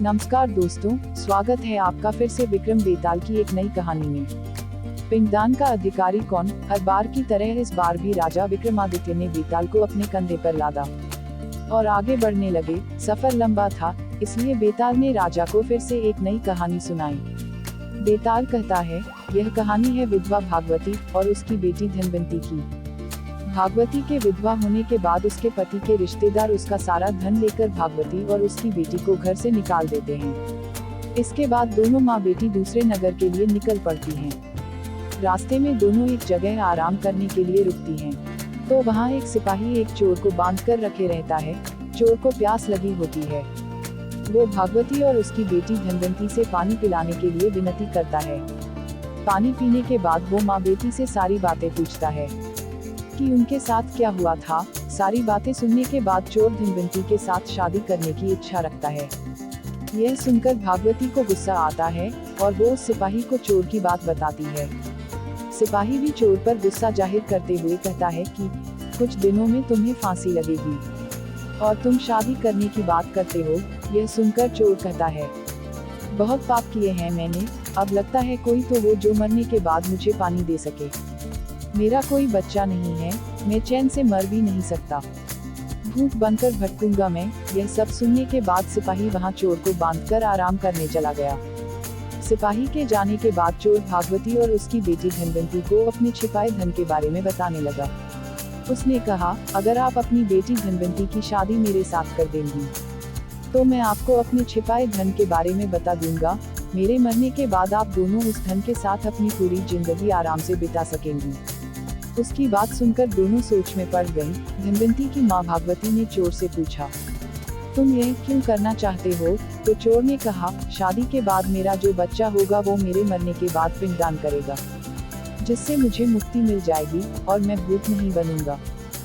नमस्कार दोस्तों, स्वागत है आपका फिर से विक्रम बेताल की एक नई कहानी में। पिंडदान का अधिकारी कौन? हर बार की तरह इस बार भी राजा विक्रमादित्य ने बेताल को अपने कंधे पर लादा और आगे बढ़ने लगे। सफर लंबा था, इसलिए बेताल ने राजा को फिर से एक नई कहानी सुनाई। बेताल कहता है, यह कहानी है विधवा भागवती और उसकी बेटी धनवंती की। भागवती के विधवा होने के बाद उसके पति के रिश्तेदार उसका सारा धन लेकर भागवती और उसकी बेटी को घर से निकाल देते हैं। इसके बाद दोनों माँ बेटी दूसरे नगर के लिए निकल पड़ती हैं। रास्ते में दोनों एक जगह आराम करने के लिए रुकती हैं। तो वहाँ एक सिपाही एक चोर को बांध कर रखे रहता है। चोर को प्यास लगी होती है। वो भागवती और उसकी बेटी धनवंती से पानी पिलाने के लिए विनती करता है। पानी पीने के बाद वो माँ बेटी से सारी बातें पूछता है कि उनके साथ क्या हुआ था। सारी बातें सुनने के बाद चोर धनवंती के साथ शादी करने की इच्छा रखता है। यह सुनकर भागवती को गुस्सा आता है और वो उस सिपाही को चोर की बात बताती है। सिपाही भी चोर पर गुस्सा जाहिर करते हुए कहता है कि कुछ दिनों में तुम्हें फांसी लगेगी और तुम शादी करने की बात करते हो। यह सुनकर चोर कहता है, बहुत पाप किए हैं मैंने, अब लगता है कोई तो वो जो मरने के बाद मुझे पानी दे सके। मेरा कोई बच्चा नहीं है, मैं चैन से मर भी नहीं सकता, भूत बनकर भटकूंगा मैं। यह सब सुनने के बाद सिपाही वहां चोर को बांधकर आराम करने चला गया। सिपाही के जाने के बाद चोर भागवती और उसकी बेटी धनवंती को अपने छिपाए धन के बारे में बताने लगा। उसने कहा, अगर आप अपनी बेटी धनवंती की शादी मेरे साथ कर देंगी तो मैं आपको अपने छिपाए धन के बारे में बता दूंगा। मेरे मरने के बाद आप दोनों उस धन के साथ अपनी पूरी जिंदगी आराम से बिता सकेंगी। उसकी बात सुनकर दोनों सोच में पड़ गईं। धनवंती की माँ भागवती ने चोर से पूछा, तुम यह क्यों करना चाहते हो? तो चोर ने कहा, शादी के बाद मेरा जो बच्चा होगा वो मेरे मरने के बाद पिंडदान करेगा, जिससे मुझे मुक्ति मिल जाएगी और मैं भूत नहीं बनूंगा।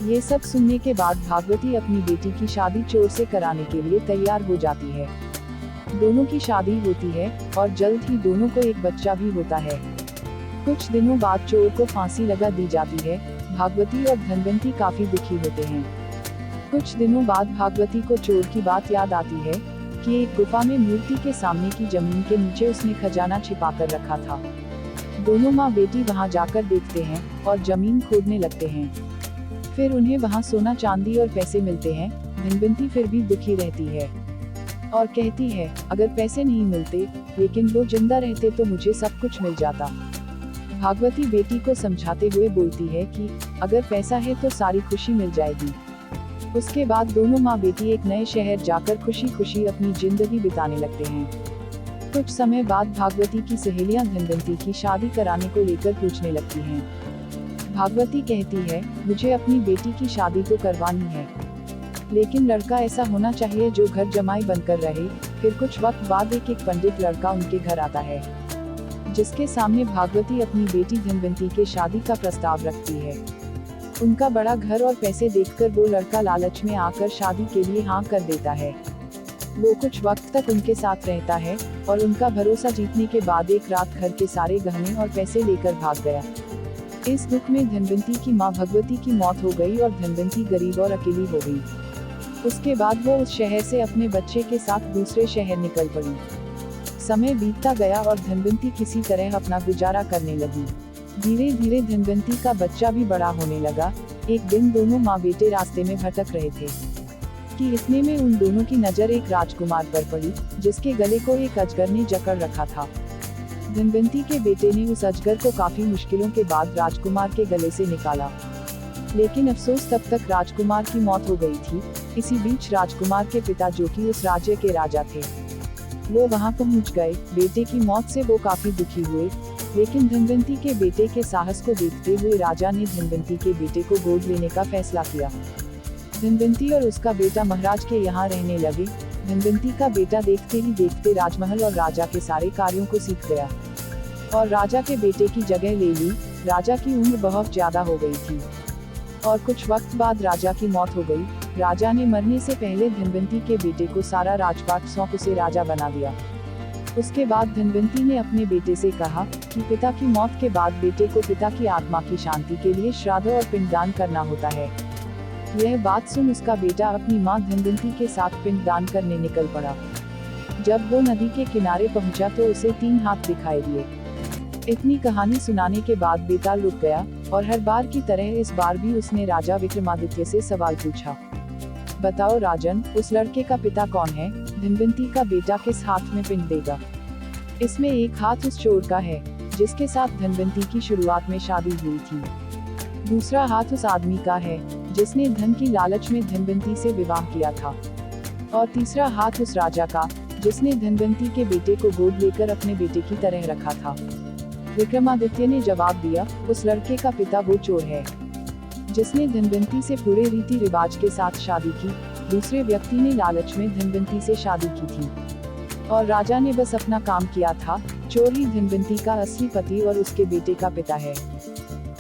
ये सब सुनने के बाद भागवती अपनी बेटी की शादी चोर से कराने के लिए तैयार हो जाती है। दोनों की शादी होती है और जल्द ही दोनों को एक बच्चा भी होता है। कुछ दिनों बाद चोर को फांसी लगा दी जाती है। भागवती और धनवंती काफी दुखी होते हैं। कुछ दिनों बाद भागवती को चोर की बात याद आती है कि एक गुफा में मूर्ति के सामने की जमीन के नीचे उसने खजाना छिपा कर रखा था। दोनों माँ बेटी वहां जाकर देखते हैं और जमीन खोदने लगते हैं। फिर उन्हें वहां सोना चांदी और पैसे मिलते हैं। धनवंती फिर भी दुखी रहती है और कहती है, अगर पैसे नहीं मिलते लेकिन वो जिंदा रहते तो मुझे सब कुछ मिल जाता। भागवती बेटी को समझाते हुए बोलती है कि अगर पैसा है तो सारी खुशी मिल जाएगी। उसके बाद दोनों माँ बेटी एक नए शहर जाकर खुशी खुशी अपनी जिंदगी बिताने लगते हैं। कुछ समय बाद भागवती की सहेलियां धनवंती की शादी कराने को लेकर पूछने लगती हैं। भागवती कहती है, मुझे अपनी बेटी की शादी तो करवानी है, लेकिन लड़का ऐसा होना चाहिए जो घर जमाई बनकर रहे। फिर कुछ वक्त बाद एक पंडित लड़का उनके घर आता है, जिसके सामने भागवती अपनी बेटी धनवंती के शादी का प्रस्ताव रखती है। उनका बड़ा घर और पैसे देखकर वो लड़का लालच में आकर शादी के लिए हाँ कर देता है। वो कुछ वक्त तक उनके साथ रहता है और उनका भरोसा जीतने के बाद एक रात घर के सारे गहने और पैसे लेकर भाग गया। इस दुख में धनवंती की माँ भगवती की मौत हो गई और धनवंती गरीब और अकेली हो गई। उसके बाद वो उस शहर से अपने बच्चे के साथ दूसरे शहर निकल पड़ी। समय बीतता गया और धनवंती किसी तरह अपना गुजारा करने लगी। धीरे धीरे धनवंती का बच्चा भी बड़ा होने लगा। एक दिन दोनों माँ बेटे रास्ते में भटक रहे थे कि इतने में उन दोनों की नजर एक राजकुमार पर पड़ी, जिसके गले को एक अजगर ने जकड़ रखा था। धनवंती के बेटे ने उस अजगर को काफी मुश्किलों के बाद राजकुमार के गले से निकाला, लेकिन अफसोस तब तक राजकुमार की मौत हो गई थी। इसी बीच राजकुमार के पिता, जो कि उस राज्य के राजा थे, वो वहां पहुंच गए। बेटे की मौत से वो काफी दुखी हुए, लेकिन धनवंती के बेटे के साहस को देखते हुए राजा ने धनवंती के बेटे को गोद लेने का फैसला किया। धनवंती और उसका बेटा महाराज के यहाँ रहने लगे। धनवंती का बेटा देखते ही देखते राजमहल और राजा के सारे कार्यों को सीख गया और राजा के बेटे की जगह ले ली। राजा की उम्र बहुत ज्यादा हो गई थी और कुछ वक्त बाद राजा की मौत हो गई। राजा ने मरने से पहले धनवंती के बेटे को सारा राजपाट सौंप उसे राजा बना दिया। उसके बाद धनवंती ने अपने बेटे से कहा कि पिता की मौत के बाद बेटे को पिता की आत्मा की शांति के लिए श्राद्ध और पिंडदान करना होता है। यह बात सुन उसका बेटा अपनी मां धनवंती के साथ पिंडदान करने निकल पड़ा। जब वो नदी के किनारे पहुंचा तो उसे 3 हाथ दिखाई दिए। इतनी कहानी सुनाने के बाद बेताल रुक गया, और हर बार की तरह इस बार भी उसने राजा विक्रमादित्य से सवाल पूछा। बताओ राजन, उस लड़के का पिता कौन है? धनवंती का बेटा किस हाथ में पिंड देगा? इसमें एक हाथ उस चोर का है जिसके साथ धनवंती की शुरुआत में शादी हुई थी। दूसरा हाथ उस आदमी का है जिसने धन की लालच में धनवंती से विवाह किया था। और तीसरा हाथ उस राजा का जिसने धनवंती के बेटे को गोद लेकर अपने बेटे की तरह रखा था। विक्रमादित्य ने जवाब दिया, उस लड़के का पिता वो चोर है जिसने धनवंती से पूरे रीति रिवाज के साथ शादी की। दूसरे व्यक्ति ने लालच में धनवंती से शादी की थी और राजा ने बस अपना काम किया था। चोर ही धनवंती का असली पति और उसके बेटे का पिता है,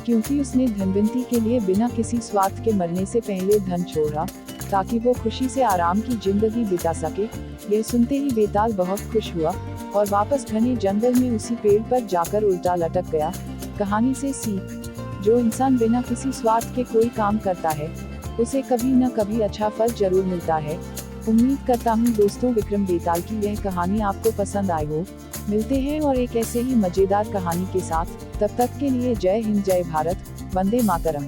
क्योंकि उसने धनवंती के लिए बिना किसी स्वार्थ के मरने से पहले धन छोड़ा ताकि वो खुशी से आराम की जिंदगी बिता सके। यह सुनते ही बेताल बहुत खुश हुआ और वापस घने जंगल में उसी पेड़ पर जाकर उल्टा लटक गया। कहानी से सीख, जो इंसान बिना किसी स्वार्थ के कोई काम करता है उसे कभी न कभी अच्छा फल जरूर मिलता है। उम्मीद करता हूँ दोस्तों विक्रम बेताल की यह कहानी आपको पसंद आई हो। मिलते हैं और एक ऐसे ही मजेदार कहानी के साथ। तब तक के लिए जय हिंद, जय भारत, वंदे मातरम।